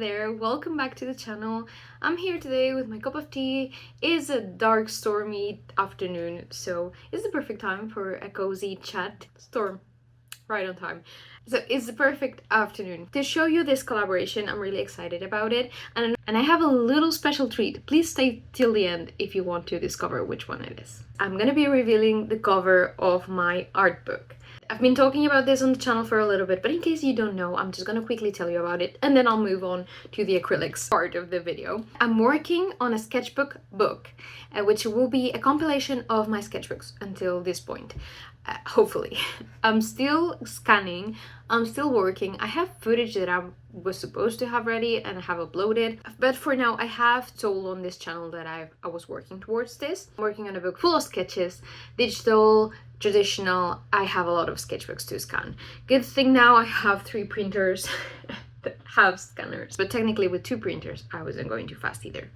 there, welcome back to the channel. I'm here today with my cup of tea. It's a dark, stormy afternoon, so it's the perfect time for a cozy chat. Storm, right on time. So it's the perfect afternoon to show you this collaboration. I'm really excited about it, and I have a little special treat. Please stay till the end if you want to discover which one it is. I'm gonna be revealing the cover of my art book. I've been talking about this on the channel for a little bit, but in case you don't know, I'm just gonna quickly tell you about it and then I'll move on to the acrylics part of the video. I'm working on a sketchbook book, which will be a compilation of my sketchbooks until this point. Hopefully. I'm still scanning, I'm still working. I have footage that I was supposed to have ready and I have uploaded, but for now I have told on this channel that I was working towards this. I'm working on a book full of sketches, digital, traditional. I have a lot of sketchbooks to scan. Good thing now I have 3 printers that have scanners, but technically with 2 printers I wasn't going too fast either.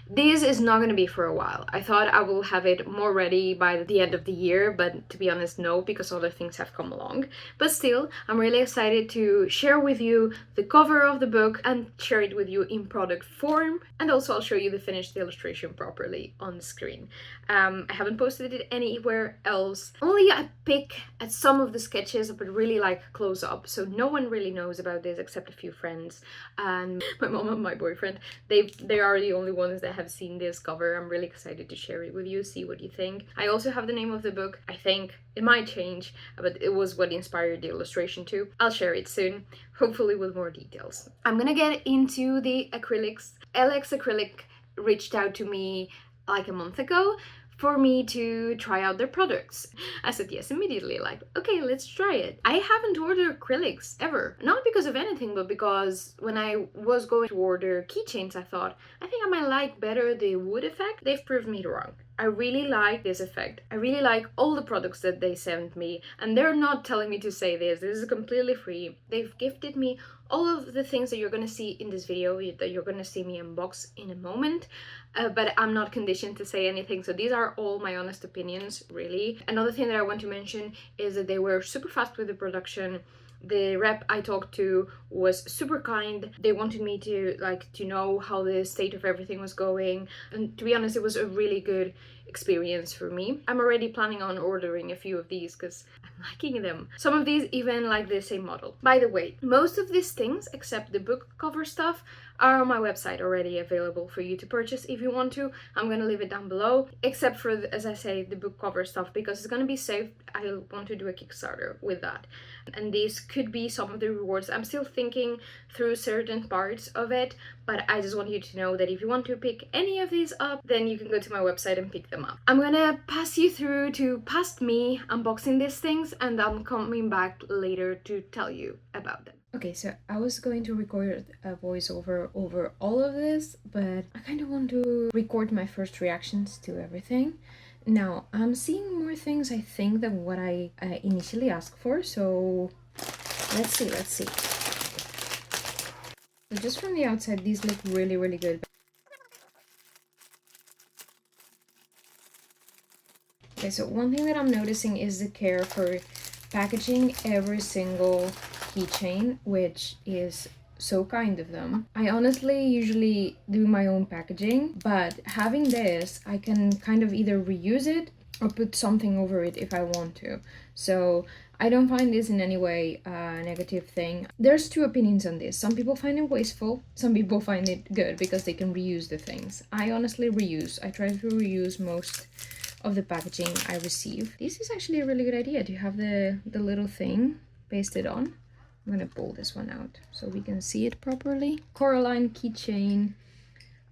This is not going to be for a while. I thought I will have it more ready by the end of the year, but to be honest, no, because other things have come along. But still, I'm really excited to share with you the cover of the book and share it with you in product form. And also I'll show you the finished illustration properly on the screen. I haven't posted it anywhere else. Only a pic at some of the sketches, but really like close up. So no one really knows about this except a few friends and my mom and my boyfriend. They are the only ones that have seen this cover. I'm really excited to share it with you, see what you think. I also have the name of the book. I think it might change, but it was what inspired the illustration too. I'll share it soon, hopefully with more details. I'm gonna get into the acrylics. LXAcrylic reached out to me like a month ago for me to try out their products. I said yes immediately, like, okay, let's try it. I haven't ordered acrylics ever, not because of anything, but because when I was going to order keychains, I thought, I think I might like better the wood effect. They've proved me wrong. I really like this effect. I really like all the products that they sent me, and they're not telling me to say this. This is completely free. They've gifted me all of the things that you're gonna see in this video, that you're gonna see me unbox in a moment, but I'm not conditioned to say anything, so these are all my honest opinions, really. Another thing that I want to mention is that they were super fast with the production. The rep I talked to was super kind. They wanted me to know how the state of everything was going, and to be honest, it was a really good experience for me. I'm already planning on ordering a few of these because I'm liking them. Some of these even like the same model. By the way, most of these things except the book cover stuff are on my website already available for you to purchase if you want to. I'm gonna leave it down below, except for as I say, the book cover stuff, because it's gonna be saved. I want to do a Kickstarter with that, and these could be some of the rewards. I'm still thinking through certain parts of it, but I just want you to know that if you want to pick any of these up, then you can go to my website and pick them up. I'm gonna pass you through to past me unboxing these things, and I'm coming back later to tell you about them. Okay, so I was going to record a voiceover over all of this, but I kind of want to record my first reactions to everything. Now, I'm seeing more things, I think, than what I initially asked for, so let's see. So just from the outside, these look really, really good. Okay, so one thing that I'm noticing is the care for packaging every single keychain, which is so kind of them. I honestly usually do my own packaging, but having this, I can kind of either reuse it or put something over it if I want to. So I don't find this in any way a negative thing. There's 2 opinions on this. Some people find it wasteful, some people find it good because they can reuse the things. I honestly reuse. I try to reuse most of the packaging I receive. This is actually a really good idea to have the little thing pasted on. I'm gonna pull this one out so we can see it properly. Coraline keychain.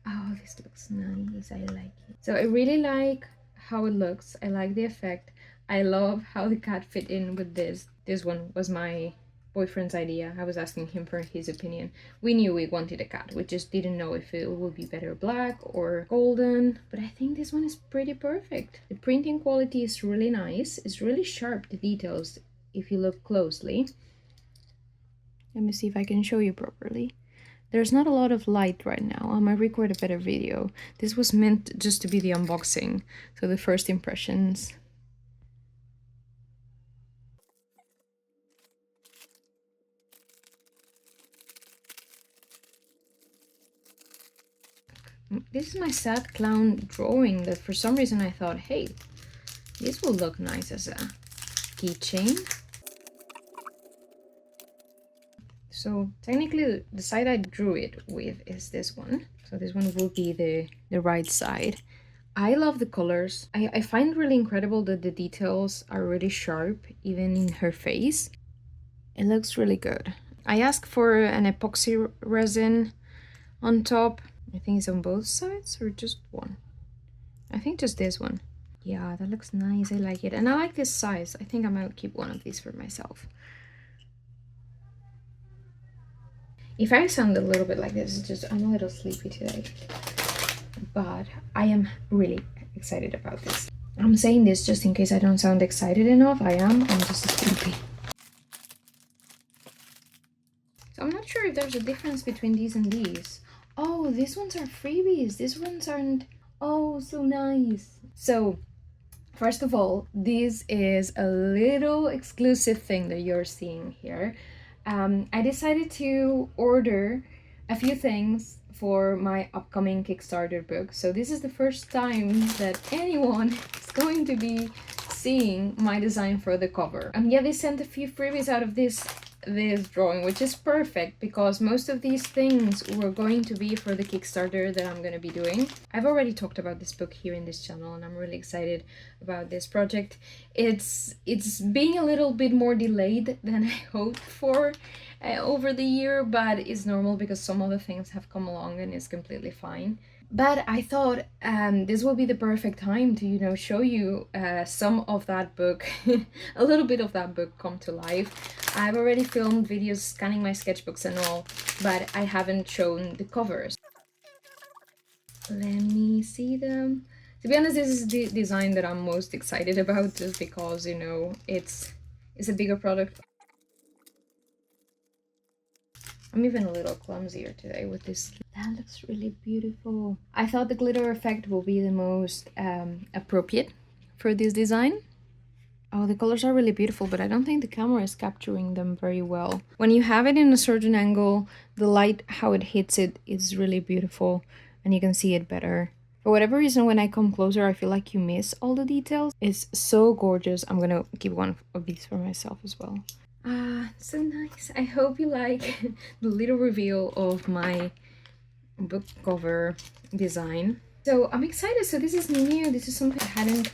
Oh, this looks nice. I like it. So I really like how it looks. I like the effect. I love how the cat fit in with this. This one was my boyfriend's idea. I was asking him for his opinion. We knew we wanted a cat. We just didn't know if it would be better black or golden. But I think this one is pretty perfect. The printing quality is really nice. It's really sharp, the details, if you look closely. Let me see if I can show you properly. There's not a lot of light right now. I might record a better video. This was meant just to be the unboxing, so the first impressions. This is my sad clown drawing that for some reason I thought, hey, this will look nice as a keychain. So technically the side I drew it with is this one. So this one will be the right side. I love the colors. I find really incredible that the details are really sharp, even in her face. It looks really good. I asked for an epoxy resin on top. I think it's on both sides or just one. I think just this one. Yeah, that looks nice. I like it. And I like this size. I think I might keep one of these for myself. If I sound a little bit like this, it's just I'm a little sleepy today. But I am really excited about this. I'm saying this just in case I don't sound excited enough. I'm just sleepy. So I'm not sure if there's a difference between these and these. Oh, these ones are freebies. These ones aren't. Oh, so nice. So first of all, this is a little exclusive thing that you're seeing here. I decided to order a few things for my upcoming Kickstarter book. So this is the first time that anyone is going to be seeing my design for the cover. And yeah, they sent a few freebies out of this drawing, which is perfect because most of these things were going to be for the Kickstarter that I'm going to be doing. I've already talked about this book here in this channel and I'm really excited about this project. It's being a little bit more delayed than I hoped for over the year, but it's normal because some other things have come along and it's completely fine. But I thought this will be the perfect time to, you know, show you some of that book, a little bit of that book come to life. I've already filmed videos scanning my sketchbooks and all, but I haven't shown the covers. Let me see them. To be honest, this is the design that I'm most excited about just because, you know, it's a bigger product. I'm even a little clumsier today with this. That looks really beautiful. I thought the glitter effect will be the most appropriate for this design. Oh, the colors are really beautiful, but I don't think the camera is capturing them very well. When you have it in a certain angle, the light, how it hits it, is really beautiful and you can see it better. For whatever reason, when I come closer, I feel like you miss all the details. It's so gorgeous. I'm gonna keep one of these for myself as well. Ah, so nice. I hope you like the little reveal of my book cover design. So I'm excited. So this is new. This is something I hadn't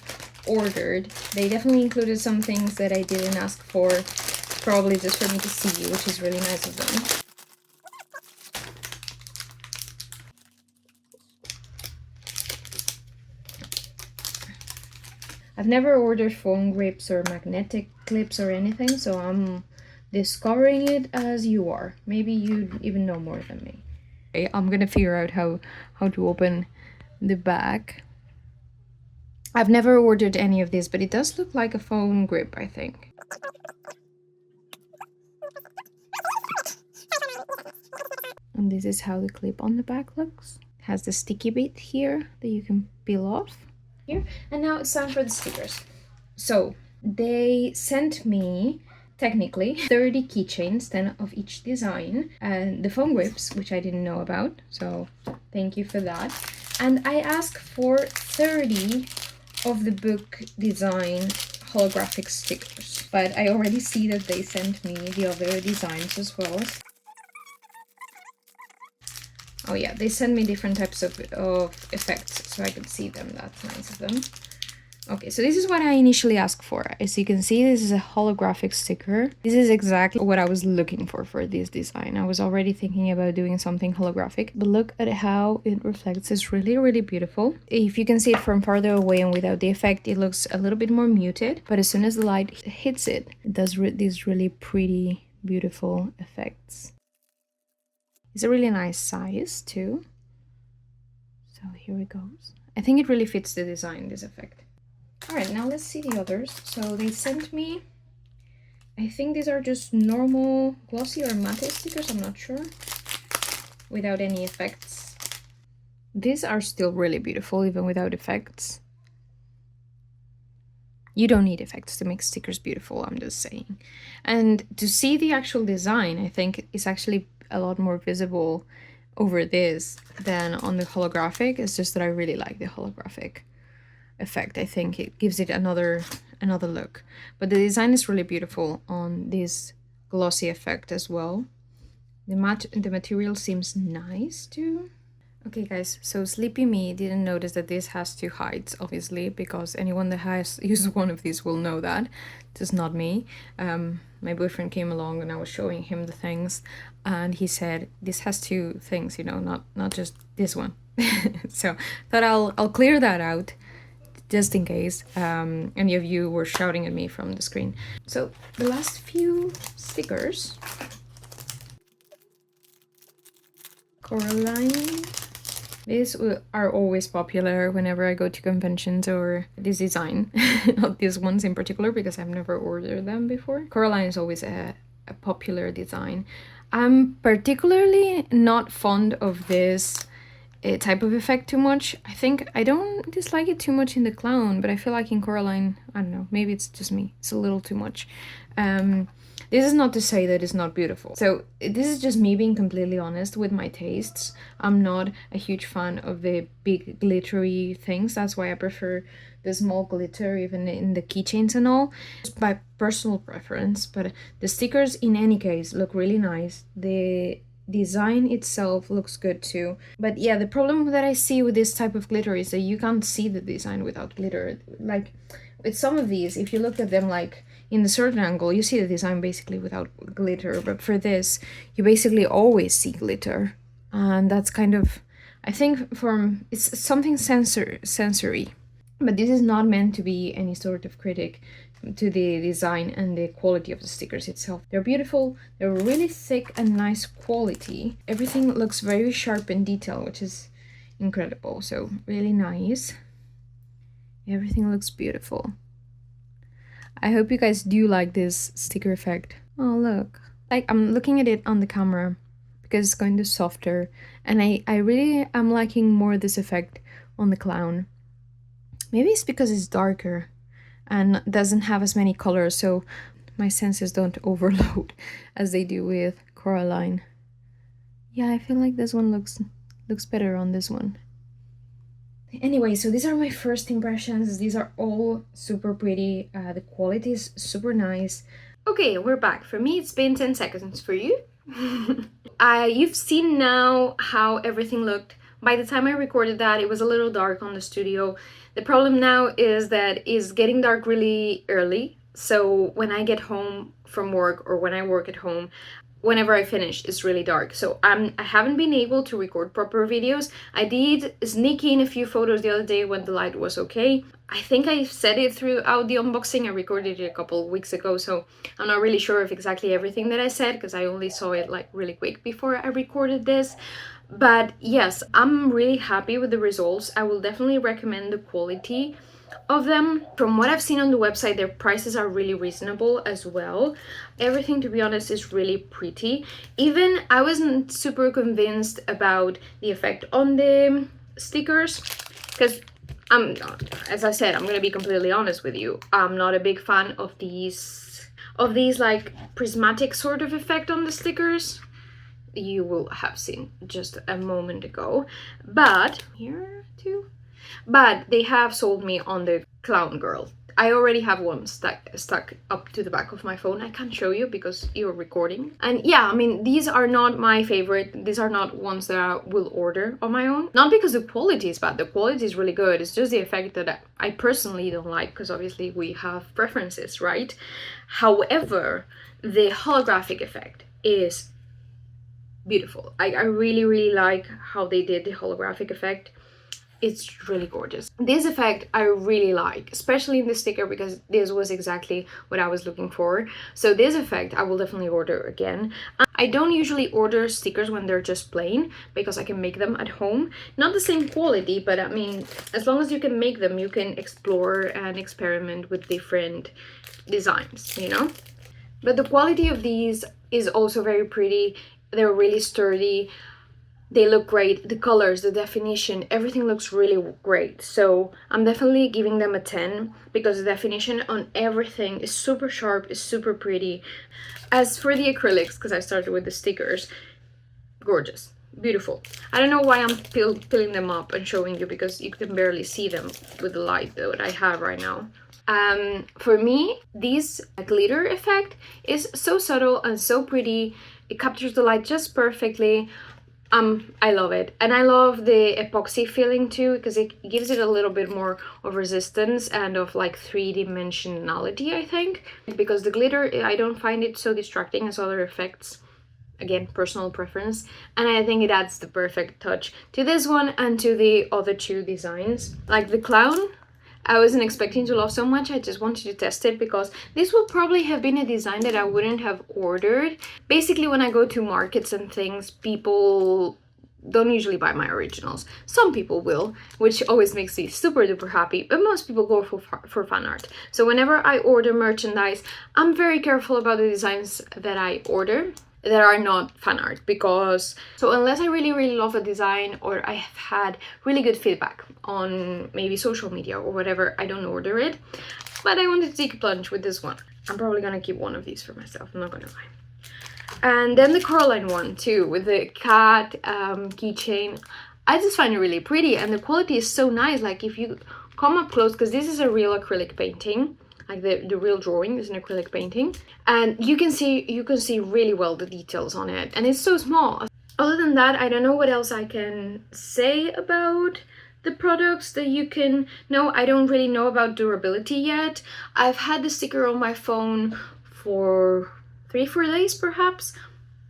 ordered. They definitely included some things that I didn't ask for, probably just for me to see, which is really nice of them. I've never ordered foam grips or magnetic clips or anything, so I'm discovering it as you are. Maybe you even know more than me. Okay, I'm gonna figure out how to open the back. I've never ordered any of this, but it does look like a foam grip, I think. And this is how the clip on the back looks. It has the sticky bit here that you can peel off. Here. And now it's time for the stickers. So they sent me technically 30 keychains, 10 of each design, and the foam grips, which I didn't know about, so thank you for that. And I asked for 30 of the book design holographic stickers, but I already see that they sent me the other designs as well. Oh yeah, they send me different types of effects so I could see them. That's nice of them. Okay, so this is what I initially asked for. As you can see, this is a holographic sticker. This is exactly what I was looking for this design. I was already thinking about doing something holographic, but look at how it reflects. It's really, really beautiful. If you can see it from farther away and without the effect, it looks a little bit more muted, but as soon as the light hits it, it does these really pretty, beautiful effects. It's a really nice size too. So here it goes. I think it really fits the design, this effect. All right, now let's see the others. So they sent me, I think these are just normal glossy or matte stickers, I'm not sure, without any effects. These are still really beautiful, even without effects. You don't need effects to make stickers beautiful, I'm just saying. And to see the actual design, I think is actually a lot more visible over this than on the holographic. It's just that I really like the holographic effect. I think it gives it another look. But the design is really beautiful on this glossy effect as well. The material seems nice too. Okay guys, so Sleepy Me didn't notice that this has 2 heights, obviously, because anyone that has used one of these will know that. It is not me. My boyfriend came along and I was showing him the things, and he said, this has 2 things, you know, not just this one. So thought I'll clear that out, just in case any of you were shouting at me from the screen. So the last few stickers. Coraline. These are always popular whenever I go to conventions, or this design. Not these ones in particular because I've never ordered them before. Coraline is always a popular design. I'm particularly not fond of this type of effect too much. I think I don't dislike it too much in the clown, but I feel like in Coraline, I don't know, maybe it's just me. It's a little too much. This is not to say that it's not beautiful. So this is just me being completely honest with my tastes. I'm not a huge fan of the big glittery things. That's why I prefer the small glitter even in the keychains and all. Just by personal preference, but the stickers in any case look really nice. The design itself looks good too. But yeah, the problem that I see with this type of glitter is that you can't see the design without glitter. Like with some of these, if you look at them like in a certain angle, you see the design basically without glitter, but for this, you basically always see glitter. And that's kind of, I think it's something sensory. But this is not meant to be any sort of critic to the design and the quality of the stickers itself. They're beautiful, they're really thick and nice quality. Everything looks very sharp and detailed, which is incredible, so really nice. Everything looks beautiful. I hope you guys do like this sticker effect. Oh, look. Like, I'm looking at it on the camera because it's going to softer. And I really am liking more this effect on the clown. Maybe it's because it's darker and doesn't have as many colors, so my senses don't overload as they do with Coraline. Yeah, I feel like this one looks better on this one. Anyway, so these are my first impressions. These are all super pretty. The quality is super nice. Okay, we're back. For me, it's been 10 seconds. For you? You've seen now how everything looked. By the time I recorded that, it was a little dark on the studio. The problem now is that it's getting dark really early. So when I get home from work or when I work at home, whenever I finish, it's really dark. So I haven't been able to record proper videos. I did sneak in a few photos the other day when the light was okay. I think I said it throughout the unboxing. I recorded it a couple of weeks ago, so I'm not really sure of exactly everything that I said because I only saw it like really quick before I recorded this. But yes, I'm really happy with the results. I will definitely recommend the quality of them. From what I've seen on the website, their prices are really reasonable as well. Everything, to be honest, is really pretty. Even I wasn't super convinced about the effect on the stickers because as I said, I'm gonna be completely honest with you. I'm not a big fan of these like prismatic sort of effect on the stickers. You will have seen just a moment ago, but here too. But they have sold me on the clown girl. I already have one stuck up to the back of my phone. I can't show you because you're recording. And yeah, I mean, these are not my favorite. These are not ones that I will order on my own. Not because the quality is bad. The quality is really good. It's just the effect that I personally don't like because obviously we have preferences, right? However, the holographic effect is beautiful. I really, really like how they did the holographic effect. It's really gorgeous. This effect I really like, especially in the sticker because this was exactly what I was looking for. So this effect I will definitely order again. I don't usually order stickers when they're just plain because I can make them at home. Not the same quality, but I mean, as long as you can make them, you can explore and experiment with different designs, you know? But the quality of these is also very pretty. They're really sturdy. They look great. The colors, the definition, everything looks really great. So I'm definitely giving them a 10 because the definition on everything is super sharp, is super pretty. As for the acrylics, because I started with the stickers, gorgeous. beautiful. I don't know why I'm peeling them up and showing you, because you can barely see them with the light that I have right now. For me, this glitter effect is so subtle and so pretty. It captures the light just perfectly. I love it, and I love the epoxy feeling too, because it gives it a little bit more of resistance and of like three-dimensionality, I think, because the glitter, I don't find it so distracting as other effects. Again, personal preference, and I think it adds the perfect touch to this one and to the other two designs. Like the clown, I wasn't expecting to love so much. I just wanted to test it because this will probably have been a design that I wouldn't have ordered. Basically, when I go to markets and things, people don't usually buy my originals. Some people will, which always makes me super duper happy, but most people go for fan art. So whenever I order merchandise, I'm very careful about the designs that I order that are not fan art, because so unless I really love a design or I have had really good feedback on maybe social media or whatever, I don't order it. But I wanted to take a plunge with this one. I'm probably gonna keep one of these for myself, I'm not gonna lie. And then the Coraline one too, with the cat keychain. I just find it really pretty, and the quality is so nice. Like if you come up close, because this is a real acrylic painting, like the real drawing is an acrylic painting, and you can see really well the details on it, and it's so small. Other than that, I don't know what else I can say about the products that you can know. I don't really know about durability yet. I've had the sticker on my phone for 3-4 days perhaps.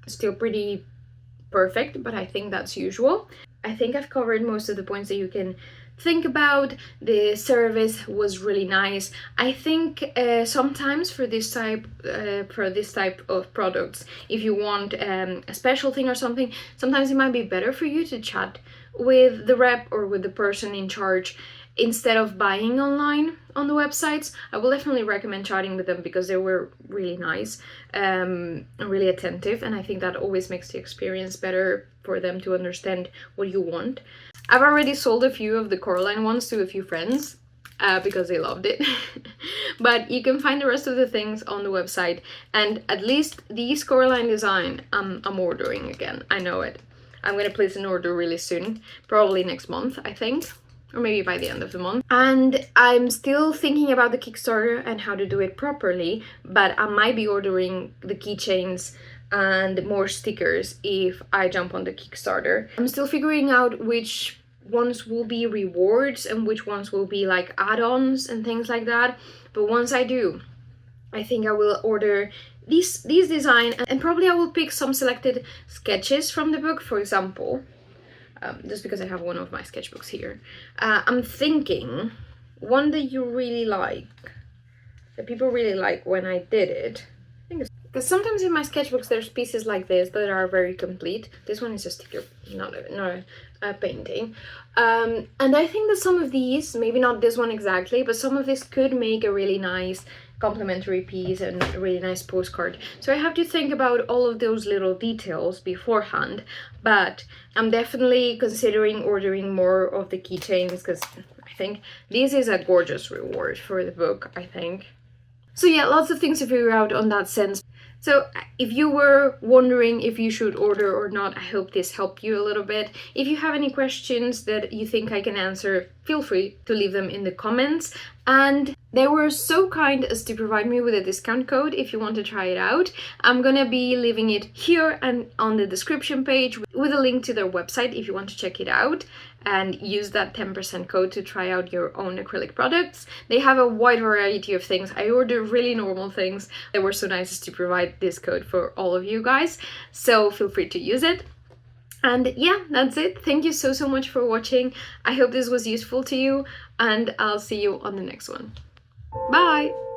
Still pretty perfect, but I think that's usual. I think I've covered most of the points that you can think about. The service was really nice. I think sometimes for this type of products, if you want a special thing or something, sometimes it might be better for you to chat with the rep or with the person in charge instead of buying online on the websites. I will definitely recommend chatting with them because they were really nice, really attentive, and I think that always makes the experience better for them to understand what you want. I've already sold a few of the Coraline ones to a few friends because they loved it. But you can find the rest of the things on the website, and at least these Coraline design I'm ordering again. I know it. I'm gonna place an order really soon, probably next month, I think, or maybe by the end of the month. And I'm still thinking about the Kickstarter and how to do it properly, but I might be ordering the keychains and more stickers if I jump on the Kickstarter. I'm still figuring out which ones will be rewards and which ones will be like add-ons and things like that. But once I do, I think I will order these design, and probably I will pick some selected sketches from the book, for example. Just because I have one of my sketchbooks here. I'm thinking one that you really like, that people really like when I did it. Because sometimes in my sketchbooks there's pieces like this that are very complete. This one is a sticker, not a painting. And I think that some of these, maybe not this one exactly, but some of this could make a really nice complimentary piece and a really nice postcard. So I have to think about all of those little details beforehand, but I'm definitely considering ordering more of the keychains because I think this is a gorgeous reward for the book, I think. So yeah, lots of things to figure out on that sense. So if you were wondering if you should order or not, I hope this helped you a little bit. If you have any questions that you think I can answer, feel free to leave them in the comments. And they were so kind as to provide me with a discount code if you want to try it out. I'm gonna be leaving it here and on the description page with a link to their website if you want to check it out and use that 10% code to try out your own acrylic products. They have a wide variety of things. I ordered really normal things. They were so nice as to provide this code for all of you guys, so feel free to use it. And yeah, that's it. Thank you so much for watching. I hope this was useful to you, and I'll see you on the next one. Bye!